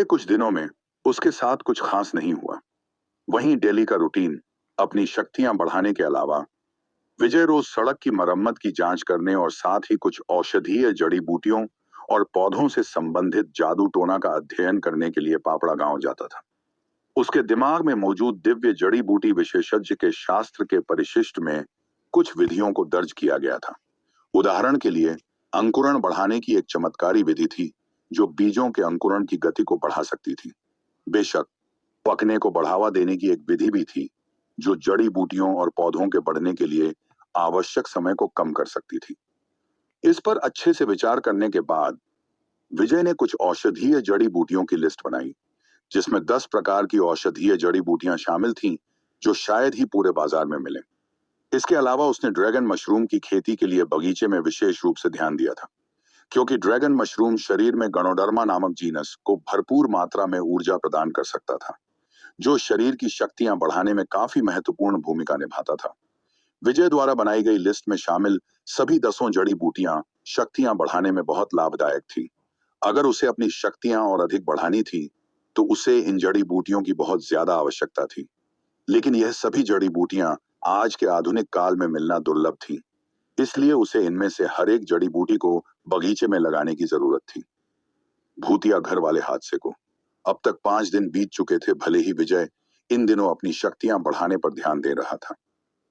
अगले कुछ दिनों में उसके साथ कुछ खास नहीं हुआ। वहीं डेली का रूटीन अपनी शक्तियां बढ़ाने के अलावा विजय रोज सड़क की मरम्मत की जांच करने और साथ ही कुछ औषधीय जड़ी बूटियों और पौधों से संबंधित जादू टोना का अध्ययन करने के लिए पापड़ा गांव जाता था। उसके दिमाग में मौजूद दिव्य जड़ी बूटी विशेषज्ञ के शास्त्र के परिशिष्ट में कुछ विधियों को दर्ज किया गया था। उदाहरण के लिए अंकुरण बढ़ाने की एक चमत्कारी विधि थी जो बीजों के अंकुरण की गति को बढ़ा सकती थी। बेशक पकने को बढ़ावा देने की एक विधि भी थी जो जड़ी बूटियों और पौधों के बढ़ने के लिए आवश्यक समय को कम कर सकती थी। इस पर अच्छे से विचार करने के बाद विजय ने कुछ औषधीय जड़ी बूटियों की लिस्ट बनाई जिसमें 10 प्रकार की औषधीय जड़ी बूटियां शामिल थीं जो शायद ही पूरे बाजार में मिले। इसके अलावा उसने ड्रैगन मशरूम की खेती के लिए बगीचे में विशेष रूप से ध्यान दिया था क्योंकि ड्रैगन मशरूम शरीर में गणोडर्मा नामक जीनस को भरपूर मात्रा में ऊर्जा प्रदान कर सकता था जो शरीर की शक्तियां बढ़ाने में काफी महत्वपूर्ण भूमिका निभाता था। विजय द्वारा बनाई गई लिस्ट में शामिल सभी 10 जड़ी बूटियां शक्तियां बढ़ाने में बहुत लाभदायक थी। अगर उसे अपनी शक्तियां और अधिक बढ़ानी थी तो उसे इन जड़ी बूटियों की बहुत ज्यादा आवश्यकता थी। लेकिन यह सभी जड़ी बूटियां आज के आधुनिक काल में मिलना दुर्लभ थी, इसलिए उसे इनमें से हर एक जड़ी बूटी को बगीचे में लगाने की जरूरत थी। भूतिया घर वाले हादसे को अब तक 5 दिन बीत चुके थे। भले ही विजय इन दिनों अपनी शक्तियां बढ़ाने पर ध्यान दे रहा था,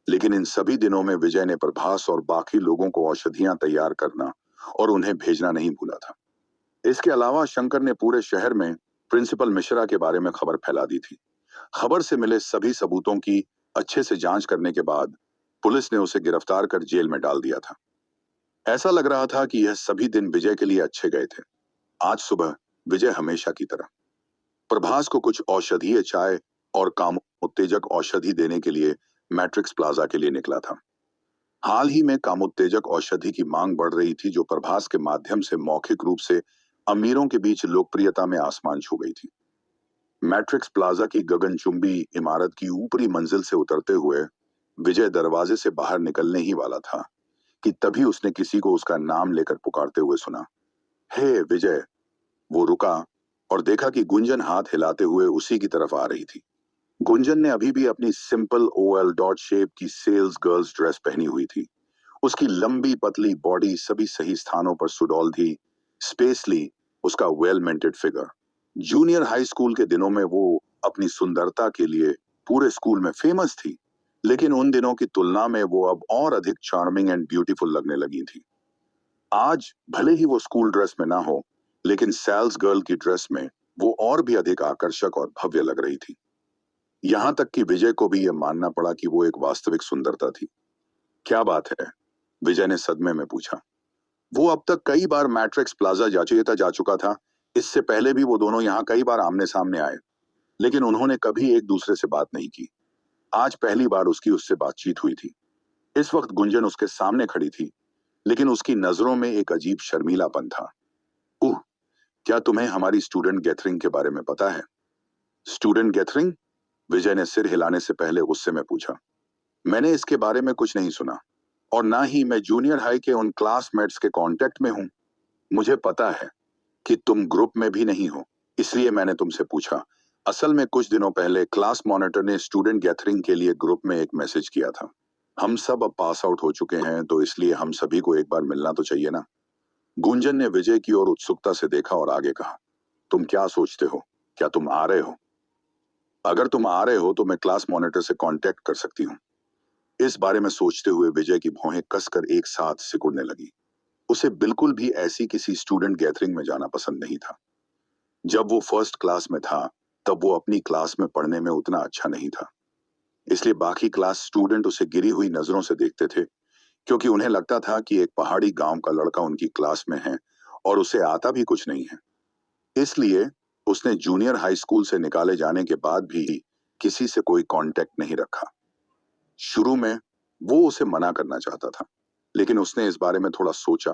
लेकिन इन सभी दिनों में विजय ने प्रभास और बाकी लोगों को औषधियां तैयार करना और उन्हें भेजना नहीं भूला था। इसके अलावा शंकर ने पूरे शहर में प्रिंसिपल मिश्रा के बारे में खबर फैला दी थी। खबर से मिले सभी सबूतों की अच्छे से जांच करने के बाद पुलिस ने उसे गिरफ्तार कर जेल में डाल दिया था। ऐसा लग रहा था कि यह सभी दिन विजय के लिए अच्छे गए थे। आज सुबह विजय हमेशा की तरह प्रभास को कुछ औषधीय चाय और काम उत्तेजक औषधि देने के लिए मैट्रिक्स प्लाजा के लिए निकला था। हाल ही में कामोत्तेजक औषधि की मांग बढ़ रही थी जो प्रभास के माध्यम से मौखिक रूप से अमीरों के बीच लोकप्रियता में आसमान छू गई थी। मैट्रिक्स प्लाजा की गगनचुंबी इमारत की ऊपरी मंजिल से उतरते हुए विजय दरवाजे से बाहर निकलने ही वाला था कि तभी उसने किसी को उसका नाम लेकर पुकारते हुए सुना। हे विजय! वो रुका और देखा कि गुंजन हाथ हिलाते हुए उसी की तरफ आ रही थी। गुंजन ने अभी भी अपनी सिंपल ओएल डॉट शेप की सेल्स गर्ल्स ड्रेस पहनी हुई थी। उसकी लंबी पतली बॉडी सभी सही स्थानों पर सुडौल थी। स्पेसली उसका well maintained figure. Junior high school के दिनों में वो अपनी सुंदरता के लिए पूरे स्कूल में फेमस थी, लेकिन उन दिनों की तुलना में वो अब और अधिक चार्मिंग एंड ब्यूटीफुल लगने लगी थी। आज भले ही वो स्कूल ड्रेस में ना हो, लेकिन सेल्स गर्ल की ड्रेस में वो और भी अधिक आकर्षक और भव्य लग रही थी। यहां तक कि विजय को भी यह मानना पड़ा कि वो एक वास्तविक सुंदरता थी। क्या बात है? विजय ने सदमे में पूछा। वो अब तक कई बार मैट्रिक्स प्लाजा जा चुका था। इससे पहले भी वो दोनों यहाँ कई बार आमने सामने आए, लेकिन उन्होंने कभी एक दूसरे से बात नहीं की। आज पहली बार उसकी उससे बातचीत हुई थी। इस वक्त गुंजन उसके सामने खड़ी थी, लेकिन उसकी नजरों में एक अजीब शर्मीलापन था। उह, क्या तुम्हें हमारी स्टूडेंट गैथरिंग के बारे में पता है? Student gathering? विजय ने सिर हिलाने से पहले गुस्से में पूछा। मैंने इसके बारे में कुछ नहीं सुना और ना ही मैं जूनियर हाई के उन क्लासमेट्स के कांटेक्ट में हूं। मुझे पता है कि तुम ग्रुप में भी नहीं हो, इसलिए मैंने तुमसे पूछा। असल में कुछ दिनों पहले क्लास मॉनिटर ने स्टूडेंट गैथरिंग के लिए ग्रुप में एक मैसेज किया था। हम सब अब पास आउट हो चुके हैं, तो इसलिए हम सभी को एक बार मिलना तो चाहिए ना। गुंजन ने विजय की ओर उत्सुकता से देखा और आगे कहा, तुम क्या सोचते हो? क्या तुम आ रहे हो? अगर तुम आ रहे हो तो मैं क्लास मॉनिटर से कांटेक्ट कर सकती हूँ। इस बारे में सोचते हुए विजय की भौहें कसकर एक साथ सिकुड़ने लगी। उसे बिल्कुल भी ऐसी किसी स्टूडेंट गैदरिंग में जाना पसंद नहीं था। जब वो फर्स्ट क्लास में था तब वो अपनी क्लास में पढ़ने में उतना अच्छा नहीं था, इसलिए बाकी क्लास स्टूडेंट उसे गिरी हुई नजरों से देखते थे क्योंकि उन्हें लगता था कि एक पहाड़ी गांव का लड़का उनकी क्लास में है और उसे आता भी कुछ नहीं है। इसलिए उसने जूनियर हाई स्कूल से निकाले जाने के बाद भी किसी से कोई कांटेक्ट नहीं रखा। शुरू में वो उसे मना करना चाहता था, लेकिन उसने इस बारे में थोड़ा सोचा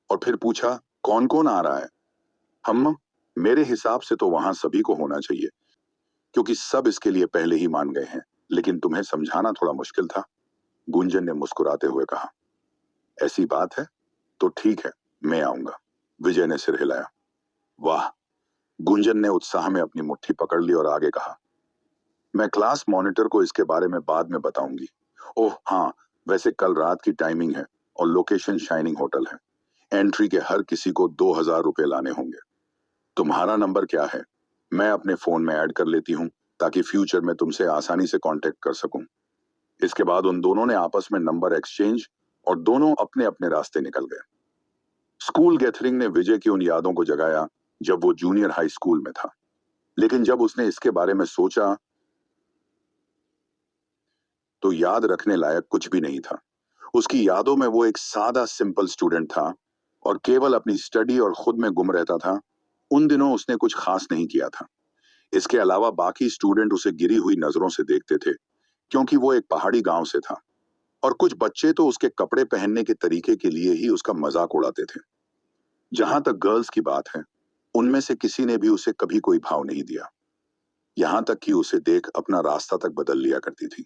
और फिर पूछा, कौन कौन आ रहा है? हम मेरे हिसाब से तो वहां सभी को होना चाहिए क्योंकि सब इसके लिए पहले ही मान गए हैं, लेकिन तुम्हें समझाना थोड़ा मुश्किल था। गुंजन ने मुस्कुराते हुए कहा। ऐसी बात है तो ठीक है, मैं आऊंगा। विजय ने सिर हिलाया। वाह, गुंजन ने उत्साह में अपनी मुट्ठी पकड़ ली और आगे कहा, मैं क्लास मॉनिटर को इसके बारे में बाद में बताऊंगी। ओह हाँ, वैसे कल रात की टाइमिंग है और लोकेशन शाइनिंग होटल है। एंट्री के हर किसी को 2,000 रुपए लाने होंगे। तुम्हारा नंबर क्या है? मैं अपने फोन में ऐड कर लेती हूँ ताकि फ्यूचर में तुमसे आसानी से कांटेक्ट कर सकूं। इसके बाद उन दोनों ने आपस में नंबर एक्सचेंज और दोनों अपने अपने रास्ते निकल गए। स्कूल गैदरिंग ने विजय की उन यादों को जगाया जब वो जूनियर हाई स्कूल में था। लेकिन जब उसने इसके बारे में सोचा तो याद रखने लायक कुछ भी नहीं था। उसकी यादों में वो एक सादा सिंपल स्टूडेंट था और केवल अपनी स्टडी और खुद में गुम रहता था। उन दिनों उसने कुछ खास नहीं किया था। इसके अलावा बाकी स्टूडेंट उसे गिरी हुई नजरों से देखते थे क्योंकि वो एक पहाड़ी गांव से था, और कुछ बच्चे तो उसके कपड़े पहनने के तरीके के लिए ही उसका मजाक उड़ाते थे। जहां तक गर्ल्स की बात है, उनमें से किसी ने भी उसे कभी कोई भाव नहीं दिया, यहां तक कि उसे देख अपना रास्ता तक बदल लिया करती थी।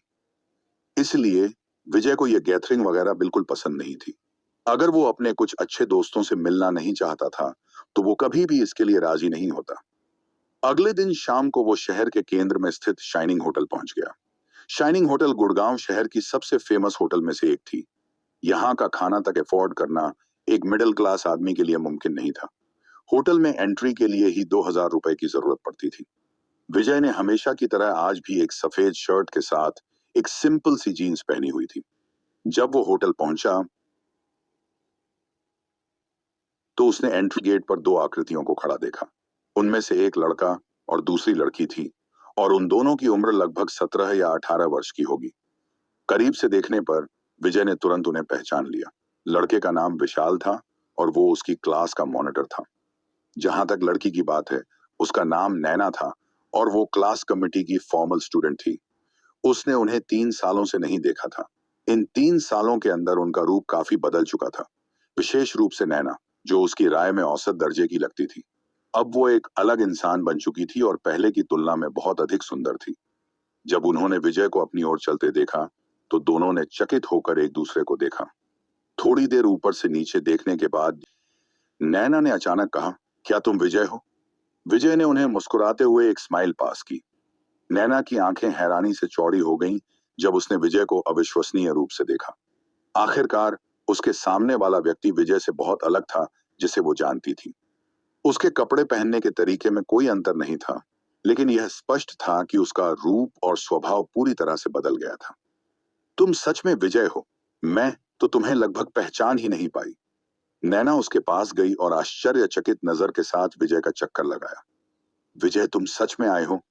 इसलिए विजय को यह गैदरिंग वगैरह बिल्कुल पसंद नहीं थी। अगर वो अपने कुछ अच्छे दोस्तों से मिलना नहीं चाहता था तो वो कभी भी इसके लिए राजी नहीं होता। अगले दिन शाम को वो शहर के केंद्र में स्थित शाइनिंग होटल पहुंच गया। शाइनिंग होटल गुड़गांव शहर की सबसे फेमस होटल में से एक थी। यहाँ का खाना तक अफोर्ड करना एक मिडिल क्लास आदमी के लिए मुमकिन नहीं था। होटल में एंट्री के लिए ही 2,000 रुपए की जरूरत पड़ती थी। विजय ने हमेशा की तरह आज भी एक सफेद शर्ट के साथ एक सिंपल सी जीन्स पहनी हुई थी। जब वो होटल पहुंचा तो उसने एंट्री गेट पर दो आकृतियों को खड़ा देखा। उनमें से एक लड़का और दूसरी लड़की थी, और उन दोनों की उम्र लगभग 17 या 18 वर्ष की होगी। करीब से देखने पर विजय ने तुरंत उन्हें पहचान लिया। लड़के का नाम विशाल था और वो उसकी क्लास का मॉनिटर था। जहां तक लड़की की बात है, उसका नाम नैना था और वो क्लास कमेटी की फॉर्मल स्टूडेंट थी। उसने उन्हें 3 सालों से नहीं देखा था। इन 3 सालों के अंदर उनका रूप काफी बदल चुका था, विशेष रूप से नैना, जो उसकी राय में औसत दर्जे की लगती थी। अब वो एक अलग इंसान बन चुकी थी और पहले की तुलना में बहुत अधिक सुंदर थी। जब उन्होंने विजय को अपनी ओर चलते देखा तो दोनों ने चकित होकर एक दूसरे को देखा। थोड़ी देर ऊपर से नीचे देखने के बाद नैना ने अचानक कहा, क्या तुम विजय हो? विजय ने उन्हें मुस्कुराते हुए एक स्माइल पास की। नैना की आंखें हैरानी से चौड़ी हो गईं जब उसने विजय को अविश्वसनीय रूप से देखा। आखिरकार उसके सामने वाला व्यक्ति विजय से बहुत अलग था, जिसे वो जानती थी। उसके कपड़े पहनने के तरीके में कोई अंतर नहीं था, लेकिन यह स्पष्ट था कि उसका रूप और स्वभाव पूरी तरह से बदल गया था। तुम सच में विजय हो? मैं तो तुम्हें लगभग पहचान ही नहीं पाई। नैना उसके पास गई और आश्चर्यचकित नजर के साथ विजय का चक्कर लगाया। विजय, तुम सच में आए हो?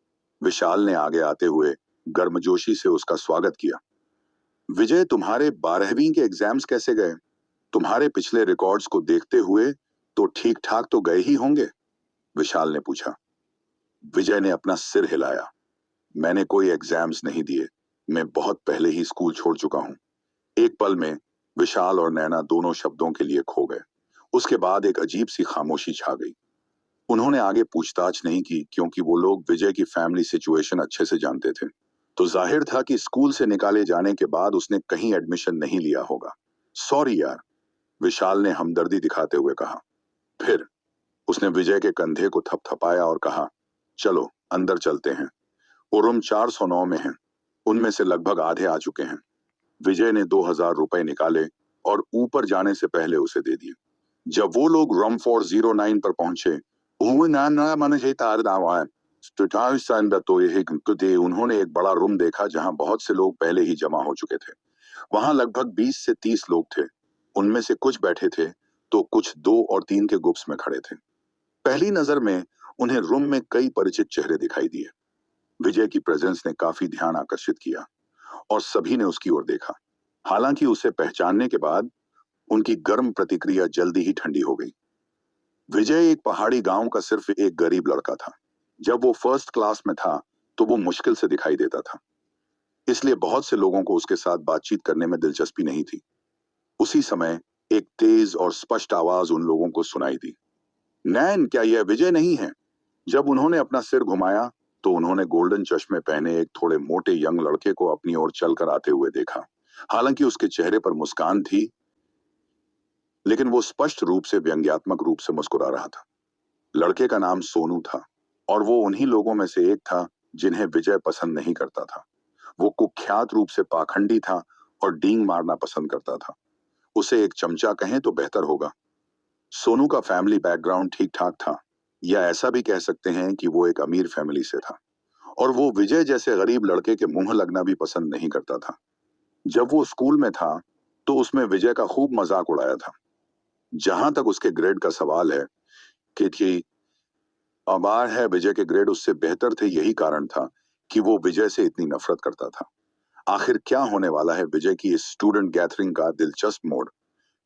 विशाल ने आगे आते हुए गर्मजोशी से उसका स्वागत किया। विजय, तुम्हारे 12वीं के एग्जाम्स कैसे गए? तुम्हारे पिछले रिकॉर्ड्स को देखते हुए तो ठीक ठाक तो गए ही होंगे, विशाल ने पूछा। विजय ने अपना सिर हिलाया। मैंने कोई एग्जाम्स नहीं दिए, मैं बहुत पहले ही स्कूल छोड़ चुका हूं। एक पल में विशाल और नैना दोनों शब्दों के लिए खो गए। उसके बाद एक अजीब सी खामोशी छा गई। उन्होंने आगे पूछताछ नहीं की क्योंकि वो लोग विजय की फैमिली सिचुएशन अच्छे से जानते थे। तो जाहिर था कि स्कूल से निकाले जाने के बाद उसने कहीं एडमिशन नहीं लिया होगा। सॉरी यार, विशाल ने हमदर्दी दिखाते हुए कहा। फिर उसने विजय के कंधे को थपथपाया और कहा, चलो अंदर चलते हैं। वो रूम 409 में है, उनमें से लगभग आधे आ चुके हैं। विजय ने 2,000 रुपए निकाले और ऊपर जाने से पहले उसे दे दिए। जब वो लोग रूम 409 पर पहुंचे, उन्होंने एक बड़ा रूम देखा जहां बहुत से लोग पहले ही जमा हो चुके थे। वहां लगभग 20 से 30 लोग थे। उनमें से कुछ बैठे थे तो कुछ 2 और 3 के ग्रुप्स में खड़े थे। पहली नजर में उन्हें रूम में कई परिचित चेहरे दिखाई दिए। विजय की प्रेजेंस ने काफी ध्यान आकर्षित किया और सभी ने उसकी ओर देखा। हालांकि उसे पहचानने के बाद उनकी गर्म प्रतिक्रिया जल्दी ही ठंडी हो गई। विजय एक पहाड़ी गांव का सिर्फ एक गरीब लड़का था। जब वो फर्स्ट क्लास में था तो वो मुश्किल से दिखाई देता था, इसलिए बहुत से लोगों को उसके साथ बातचीत करने में दिलचस्पी नहीं थी। उसी समय एक तेज और स्पष्ट आवाज उन लोगों को सुनाई दी। नैन, क्या यह विजय नहीं है? जब उन्होंने अपना सिर घुमाया तो उन्होंने गोल्डन चश्मे पहने एक थोड़े मोटे यंग लड़के को अपनी ओर चलकर आते हुए देखा। हालांकि उसके चेहरे पर मुस्कान थी, लेकिन वो स्पष्ट रूप से व्यंग्यात्मक रूप से मुस्कुरा रहा था। लड़के का नाम सोनू था और वो उन्हीं लोगों में से एक था जिन्हें विजय पसंद नहीं करता था। वो कुख्यात रूप से पाखंडी था और डींग मारना पसंद करता था। उसे एक चमचा कहें तो बेहतर होगा। सोनू का फैमिली बैकग्राउंड ठीक ठाक था, या ऐसा भी कह सकते हैं कि वो एक अमीर फैमिली से था, और वो विजय जैसे गरीब लड़के के मुंह लगना भी पसंद नहीं करता था। जब वो स्कूल में था तो उसमें विजय का खूब मजाक उड़ाया था। जहां तक उसके ग्रेड का सवाल है कि अबार है विजय के ग्रेड उससे बेहतर थे, यही कारण था कि वो विजय से इतनी नफरत करता था। आखिर क्या होने वाला है विजय की इस स्टूडेंट गैदरिंग का दिलचस्प मोड,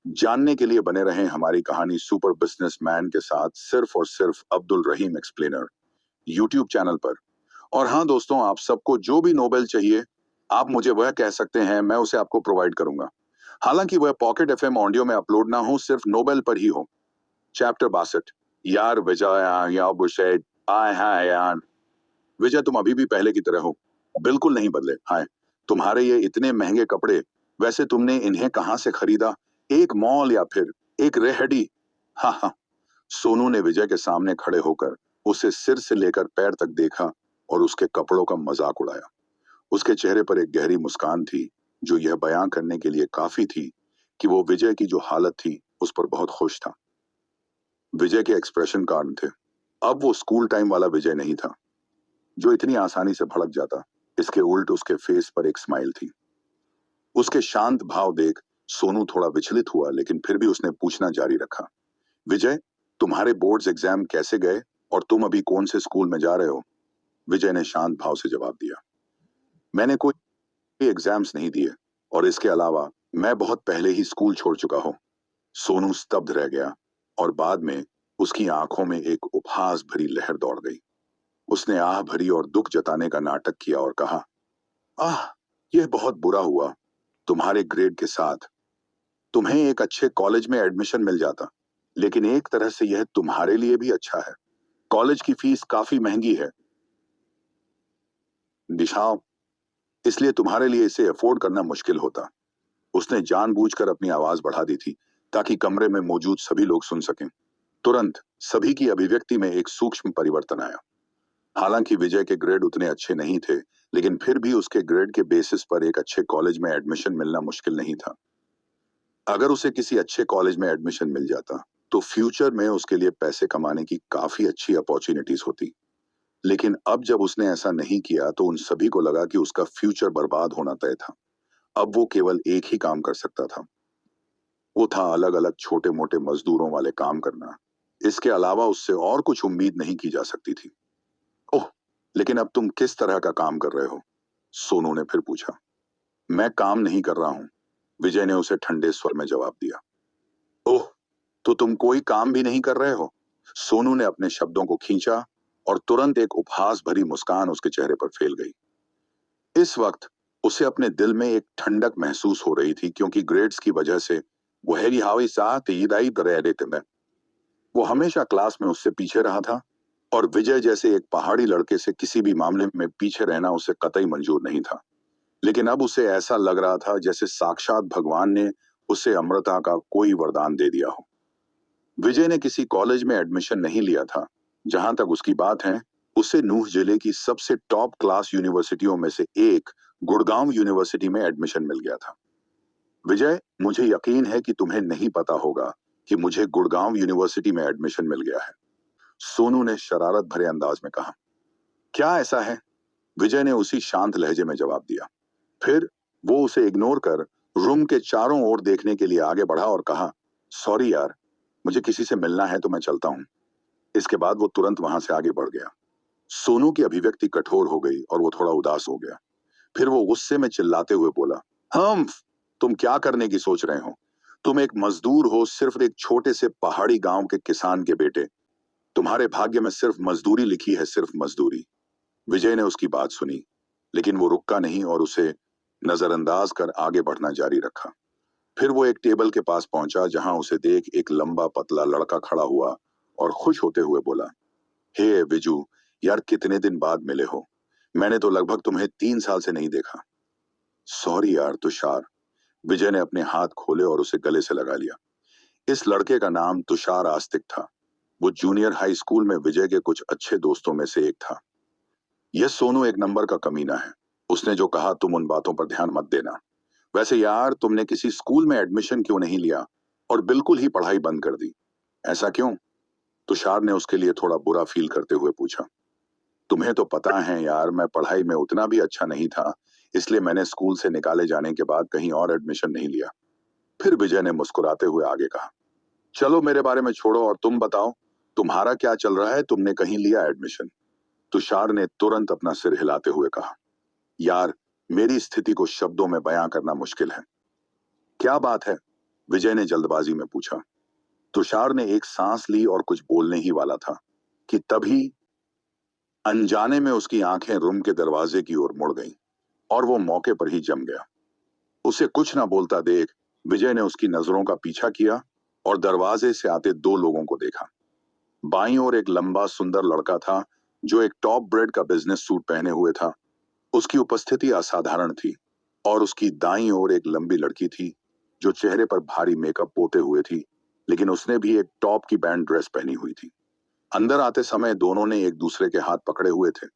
जानने के लिए बने रहें हमारी कहानी सुपर बिजनेसमैन के साथ, सिर्फ और सिर्फ अब्दुल रहीम एक्सप्लेनर यूट्यूब चैनल पर। और हाँ दोस्तों, आप सबको जो भी नोबेल चाहिए आप मुझे वह कह सकते हैं, मैं उसे आपको प्रोवाइड करूंगा। हालांकि वह पॉकेट एफएम ऑडियो में अपलोड ना हो, सिर्फ नोबेल पर ही हो। चैप्टर 62। यार विजय, या बुशेट, आय हाय यार विजय, तुम अभी भी पहले की तरह हो, बिल्कुल नहीं बदले। हाय, तुम्हारे ये इतने महंगे कपड़े, वैसे तुमने इन्हें कहाँ से खरीदा? एक मॉल या फिर एक रेहड़ी? हाँ हाँ। सोनू ने विजय के सामने खड़े होकर उसे सिर से लेकर पैर तक देखा और उसके कपड़ों का मजाक उड़ाया। उसके चेहरे पर एक गहरी मुस्कान थी जो यह बयां करने के लिए काफी थी कि वो विजय की जो हालत थी उस पर बहुत खुश था। विजय के एक्सप्रेशन कार्ड थे। अब वो स्कूल टाइम वाला विजय नहीं था जो इतनी आसानी से भड़क जाता। इसके उल्ट उसके फेस पर एक स्माइल थी। उसके शांत भाव देख सोनू थोड़ा विचलित हुआ, लेकिन फिर भी उसने पूछना जारी रखा। विजय, तुम्हारे बोर्ड्स एग्जाम कैसे गए और तुम अभी कौन से स्कूल में जा रहे हो? विजय ने शांत भाव से जवाब दिया, मैंने कोई एग्जाम्स नहीं दिए, और इसके अलावा मैं बहुत पहले ही स्कूल छोड़ चुका हूं। सोनू स्तब्ध रह गया और बाद में उसकी आंखों में एक उपहास भरी लहर दौड़ गई। उसने आह भरी और दुख जताने का नाटक किया और कहा, आह, यह बहुत बुरा हुआ। तुम्हारे ग्रेड के साथ तुम्हें एक अच्छे कॉलेज में एडमिशन मिल जाता, लेकिन एक तरह से यह तुम्हारे लिए भी अच्छा है। कॉलेज की फीस काफी महंगी है दिशाओ, इसलिए तुम्हारे लिए इसे अफोर्ड करना मुश्किल होता। उसने जानबूझकर अपनी आवाज बढ़ा दी थी ताकि कमरे में मौजूद सभी लोग सुन सकें। तुरंत सभी की अभिव्यक्ति में एक सूक्ष्म परिवर्तन आया। हालांकि विजय के ग्रेड उतने अच्छे नहीं थे, लेकिन फिर भी उसके ग्रेड के बेसिस पर एक अच्छे कॉलेज में एडमिशन मिलना मुश्किल नहीं था। अगर उसे किसी अच्छे कॉलेज में एडमिशन मिल जाता तो फ्यूचर में उसके लिए पैसे कमाने की काफी अच्छी अपॉर्चुनिटीज होती। लेकिन अब जब उसने ऐसा नहीं किया तो उन सभी को लगा कि उसका फ्यूचर बर्बाद होना तय था। अब वो केवल एक ही काम कर सकता था, वो था अलग अलग छोटे मोटे मजदूरों वाले काम करना। इसके अलावा उससे और कुछ उम्मीद नहीं की जा सकती थी। ओह, लेकिन अब तुम किस तरह का काम कर रहे हो? सोनू ने फिर पूछा। मैं काम नहीं कर रहा हूं, विजय ने उसे ठंडे स्वर में जवाब दिया। ओह, तो तुम कोई काम भी नहीं कर रहे हो? सोनू ने अपने शब्दों को खींचा और तुरंत एक उपहास भरी मुस्कान उसके चेहरे पर फैल गई। इस वक्त उसे अपने दिल में एक ठंडक महसूस हो रही थी, क्योंकि ग्रेड्स की वजह से वह हावी साथ ईदाई तरह रहते थे। वो हमेशा क्लास में उससे पीछे रहा था, और विजय जैसे एक पहाड़ी लड़के से किसी भी मामले में पीछे रहना उसे कतई मंजूर नहीं था। लेकिन अब उसे ऐसा लग रहा था जैसे साक्षात भगवान ने उसे अमृता का कोई वरदान दे दिया हो। विजय ने किसी कॉलेज में एडमिशन नहीं लिया था। जहां तक उसकी बात है, उसे नूह जिले की सबसे टॉप क्लास यूनिवर्सिटियों में से एक गुड़गांव यूनिवर्सिटी में एडमिशन मिल गया था। विजय, मुझे यकीन है कि तुम्हें नहीं पता होगा कि मुझे गुड़गांव यूनिवर्सिटी में एडमिशन मिल गया है, सोनू ने शरारत भरे अंदाज में कहा। क्या ऐसा है? विजय ने उसी शांत लहजे में जवाब दिया। फिर वो उसे इग्नोर कर रूम के चारों ओर देखने के लिए आगे बढ़ा और कहा, सॉरी यार, मुझे किसी से मिलना है तो मैं चलता हूं। इसके बाद वो तुरंत वहां से आगे बढ़ गया। सोनू की अभिव्यक्ति कठोर हो गई और वो थोड़ा उदास हो गया। फिर वो गुस्से में चिल्लाते हुए बोला, हम, तुम क्या करने की सोच रहे हो? तुम एक मजदूर हो, सिर्फ एक छोटे से पहाड़ी गांव के किसान के बेटे। तुम्हारे भाग्य में सिर्फ मजदूरी लिखी है, सिर्फ मजदूरी। विजय ने उसकी बात सुनी, लेकिन वो रुका नहीं और उसे नजरअंदाज कर आगे बढ़ना जारी रखा। फिर वो एक टेबल के पास पहुंचा जहां उसे देख एक लंबा पतला लड़का खड़ा हुआ और खुश होते हुए बोला, हे विजू, यार कितने दिन बाद मिले हो। मैंने तो लगभग तुम्हें 3 साल से नहीं देखा। सॉरी यार तुषार, विजय ने अपने हाथ खोले और उसे गले से लगा लिया। इस लड़के का नाम तुषार आस्तिक था। वो जूनियर हाई स्कूल में विजय के कुछ अच्छे दोस्तों में से एक था। यह सोनू एक नंबर का कमीना है। उसने जो कहा तुम उन बातों पर ध्यान मत देना। वैसे यार तुमने किसी स्कूल में एडमिशन क्यों नहीं लिया और बिल्कुल ही पढ़ाई बंद कर दी? ऐसा क्यों? तुषार ने उसके लिए थोड़ा बुरा फील करते हुए पूछा। तुम्हें तो पता है यार, मैं पढ़ाई में उतना भी अच्छा नहीं था, इसलिए मैंने स्कूल से निकाले जाने के बाद कहीं और एडमिशन नहीं लिया। फिर विजय ने मुस्कुराते हुए आगे कहा, चलो मेरे बारे में छोड़ो और तुम बताओ, तुम्हारा क्या चल रहा है? तुमने कहीं लिया एडमिशन? तुषार ने तुरंत अपना सिर हिलाते हुए कहा, यार मेरी स्थिति को शब्दों में बयां करना मुश्किल है। क्या बात है? विजय ने जल्दबाजी में पूछा। तुषार ने एक सांस ली और कुछ बोलने ही वाला था कि तभी अनजाने में उसकी आंखें रूम के दरवाजे की ओर मुड़ गईं और वो मौके पर ही जम गया। उसे कुछ ना बोलता देख विजय ने उसकी नजरों का पीछा किया और दरवाजे से आते दो लोगों को देखा। बाईं ओर एक लंबा सुंदर लड़का था जो एक टॉप ब्रेड का बिजनेस सूट पहने हुए था। उसकी उपस्थिति असाधारण थी। और उसकी दाईं ओर एक लंबी लड़की थी जो चेहरे पर भारी मेकअप पोते हुए थी, लेकिन उसने भी एक टॉप की बैंड ड्रेस पहनी हुई थी। अंदर आते समय दोनों ने एक दूसरे के हाथ पकड़े हुए थे।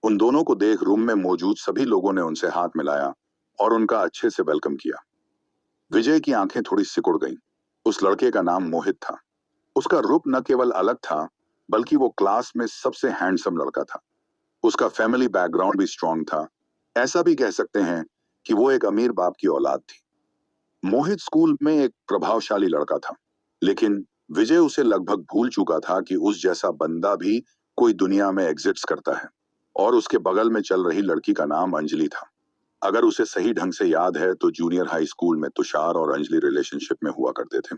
उन दोनों को देख रूम में मौजूद सभी लोगों ने उनसे हाथ मिलाया और उनका अच्छे से वेलकम किया। विजय की आंखें थोड़ी सिकुड़ गईं। उस लड़के का नाम मोहित था। उसका रूप न केवल अलग था, बल्कि वो क्लास में सबसे हैंडसम लड़का था। उसका फैमिली बैकग्राउंड भी स्ट्रांग था। ऐसा भी कह सकते हैं कि वो एक अमीर बाप की औलाद थी। मोहित स्कूल में एक प्रभावशाली लड़का था, लेकिन विजय उसे लगभग भूल चुका था कि उस जैसा बंदा भी कोई दुनिया में एग्जिस्ट करता है। और उसके बगल में चल रही लड़की का नाम अंजलि था। अगर उसे सही ढंग से याद है तो जूनियर हाई स्कूल में तुषार और अंजलि रिलेशनशिप में हुआ करते थे।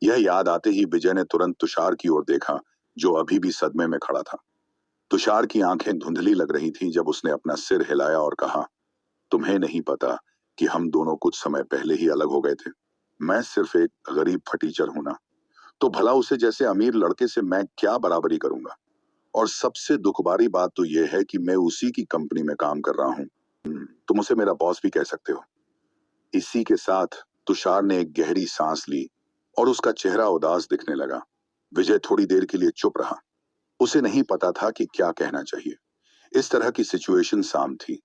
यह याद आते ही विजय ने तुरंत तुषार की ओर देखा, जो अभी भी सदमे में खड़ा था। तुषार की आंखें धुंधली लग रही थीं जब उसने अपना सिर हिलाया और कहा, तुम्हें नहीं पता कि हम दोनों कुछ समय पहले ही अलग हो गए थे? मैं सिर्फ एक गरीब फटीचर हूं ना, तो भला उसे जैसे अमीर लड़के से मैं क्या बराबरी करूंगा? और सबसे दुखभारी बात तो यह है कि मैं उसी की कंपनी में काम कर रहा हूं। तुम उसे मेरा बॉस भी कह सकते हो। इसी के साथ तुषार ने एक गहरी सांस ली और उसका चेहरा उदास दिखने लगा। विजय थोड़ी देर के लिए चुप रहा। उसे नहीं पता था कि क्या कहना चाहिए। इस तरह की सिचुएशन साम थी।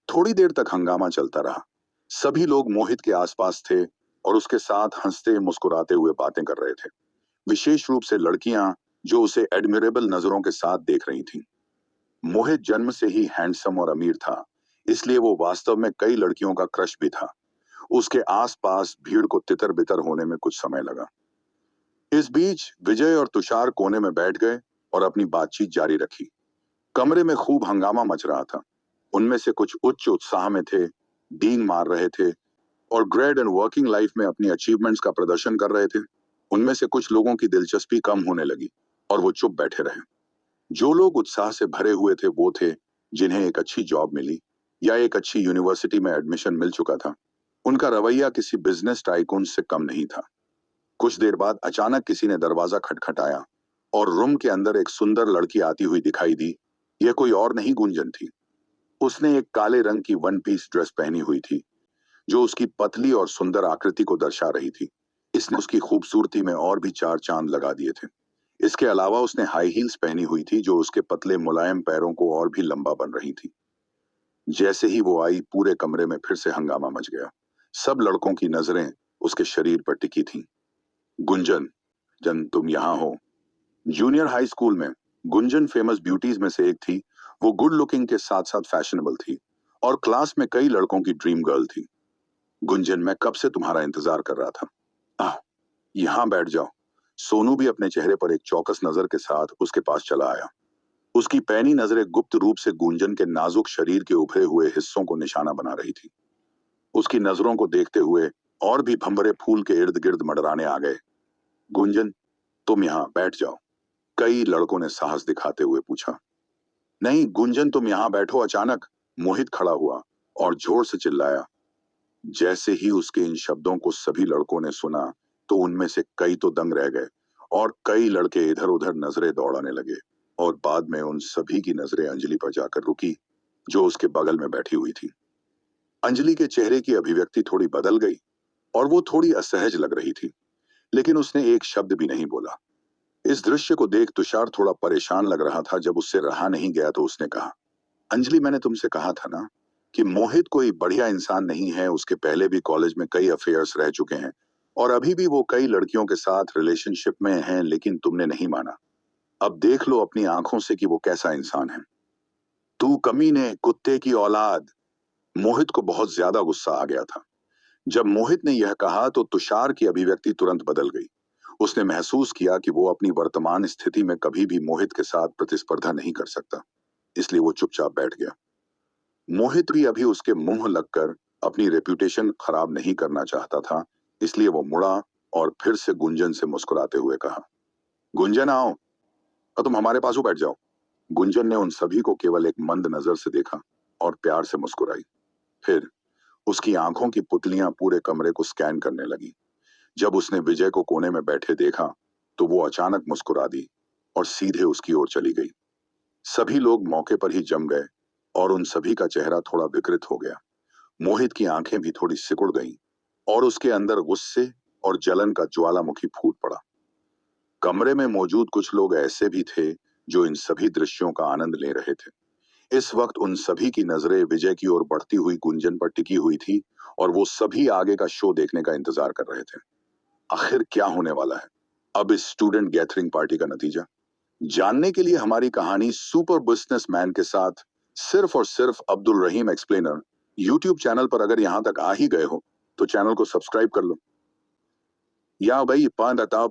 थोड़ी देर तक हंगामा चलता रहा। सभी लोग मोहित के आसपास थे और उसके साथ हंसते मुस्कुराते हुए बातें कर रहे थे, विशेष रूप से लड़कियां जो उसे एडमिरेबल नजरों के साथ देख रही थीं। मोहित जन्म से ही हैंडसम और अमीर था, इसलिए वो वास्तव में कई लड़कियों का क्रश भी था। उसके आसपास भीड़ को तितर बितर होने में कुछ समय लगा। इस बीच विजय और तुषार कोने में बैठ गए और अपनी बातचीत जारी रखी। कमरे में खूब हंगामा मच रहा था। उनमें से कुछ उच्च उत्साह में थे, डींग मार रहे थे और ग्रेड एंड वर्किंग लाइफ में अपनी अचीवमेंट्स का प्रदर्शन कर रहे थे। उनमें से कुछ लोगों की दिलचस्पी कम होने लगी और वो चुप बैठे रहे। जो लोग उत्साह से भरे हुए थे वो थे जिन्हें एक अच्छी जॉब मिली या एक अच्छी यूनिवर्सिटी में एडमिशन मिल चुका था। उनका रवैया किसी बिजनेस टाइकून से कम नहीं था। कुछ देर बाद अचानक किसी ने दरवाजा खटखटाया और रूम के अंदर एक सुंदर लड़की आती हुई दिखाई दी। यह कोई और नहीं, गुंजन थी। उसने एक काले रंग की वन पीस ड्रेस पहनी हुई थी जो उसकी पतली और सुंदर आकृति को दर्शा रही थी। इसने उसकी खूबसूरती में और भी चार चांद लगा दिए थे। इसके अलावा उसने हाई हील्स पहनी हुई थी जो उसके पतले मुलायम पैरों को और भी लंबा बन रही थी। जैसे ही वो आई, पूरे कमरे में फिर से हंगामा मच गया। सब लड़कों की नजरें उसके शरीर पर टिकी थीं। गुंजन, जन तुम यहाँ हो। जूनियर हाई स्कूल में गुंजन फेमस ब्यूटीज में से एक थी। वो गुड लुकिंग के साथ साथ फैशनेबल थी और क्लास में कई लड़कों की ड्रीम गर्ल थी। गुंजन, मैं कब से तुम्हारा इंतजार कर रहा था। आह, यहाँ बैठ जाओ। सोनू भी अपने चेहरे पर एक चौकस नजर के साथ उसके पास चला आया। उसकी पैनी नजरें गुप्त रूप से गुंजन के नाजुक शरीर के उभरे हुए हिस्सों को निशाना बना रही थी। उसकी नजरों को देखते हुए और भी भंवरे फूल के इर्द गिर्द मंडराने आ गए। गुंजन, तुम यहाँ बैठ जाओ, कई लड़कों ने साहस दिखाते हुए पूछा। नहीं गुंजन, तुम यहाँ बैठो। अचानक मोहित खड़ा हुआ और जोर से चिल्लाया। जैसे ही उसके इन शब्दों को सभी लड़कों ने सुना तो उनमें से कई तो दंग रह गए और कई लड़के इधर उधर नजरें दौड़ाने लगे। और बाद में उन सभी की नजरें अंजलि पर जाकर रुकी जो उसके बगल में बैठी हुई थी। अंजलि के चेहरे की अभिव्यक्ति थोड़ी बदल गई और वो थोड़ी असहज लग रही थी, लेकिन उसने एक शब्द भी नहीं बोला। इस दृश्य को देख तुषार थोड़ा परेशान लग रहा था। जब उससे रहा नहीं गया तो उसने कहा, अंजलि, मैंने तुमसे कहा था ना कि मोहित कोई बढ़िया इंसान नहीं है। उसके पहले भी कॉलेज में कई अफेयर्स रह चुके हैं और अभी भी वो कई लड़कियों के साथ रिलेशनशिप में है, लेकिन तुमने नहीं माना। अब देख लो अपनी आंखों से कि वो कैसा इंसान है। तू कमीने, कुत्ते की औलाद। मोहित को बहुत ज्यादा गुस्सा आ गया था। जब मोहित ने यह कहा तो तुषार की अभिव्यक्ति तुरंत बदल गई। उसने महसूस किया कि वो अपनी वर्तमान स्थिति में कभी भी मोहित के साथ प्रतिस्पर्धा नहीं कर सकता, इसलिए वो चुपचाप बैठ गया। मोहित भी अभी उसके मुंह लगकर अपनी रेपुटेशन खराब नहीं करना चाहता था, इसलिए वो मुड़ा और फिर से गुंजन से मुस्कुराते हुए कहा, गुंजन आओ और तुम हमारे पास बैठ जाओ। गुंजन ने उन सभी को केवल एक मंद नजर से देखा और प्यार से मुस्कुराई। फिर उसकी आंखों की पुतलियां पूरे कमरे को स्कैन करने लगी। जब उसने विजय को कोने में बैठे देखा तो वो अचानक मुस्कुरा दी और सीधे उसकी ओर चली गई। सभी लोग मौके पर ही जम गए और उन सभी का चेहरा थोड़ा विकृत हो गया। मोहित की आंखें भी थोड़ी सिकुड़ गईं और उसके अंदर गुस्से और जलन का ज्वालामुखी फूट पड़ा। कमरे में मौजूद कुछ लोग ऐसे भी थे जो इन सभी दृश्यों का आनंद ले रहे थे। इस वक्त उन सभी की नजरें विजय की ओर बढ़ती हुई गुंजन पर टिकी हुई थी और वो सभी आगे का शो देखने का इंतजार कर रहे थे। आखिर क्या होने वाला है अब इस स्टूडेंट गैदरिंग पार्टी का नतीजा जानने के लिए हमारी कहानी सुपर बिजनेसमैन के साथ सिर्फ और सिर्फ अब्दुल रहीम एक्सप्लेनर यूट्यूब चैनल पर अगर यहां तक आ ही गए हो तो चैनल को सब्सक्राइब कर लो। या भाई पान बताओ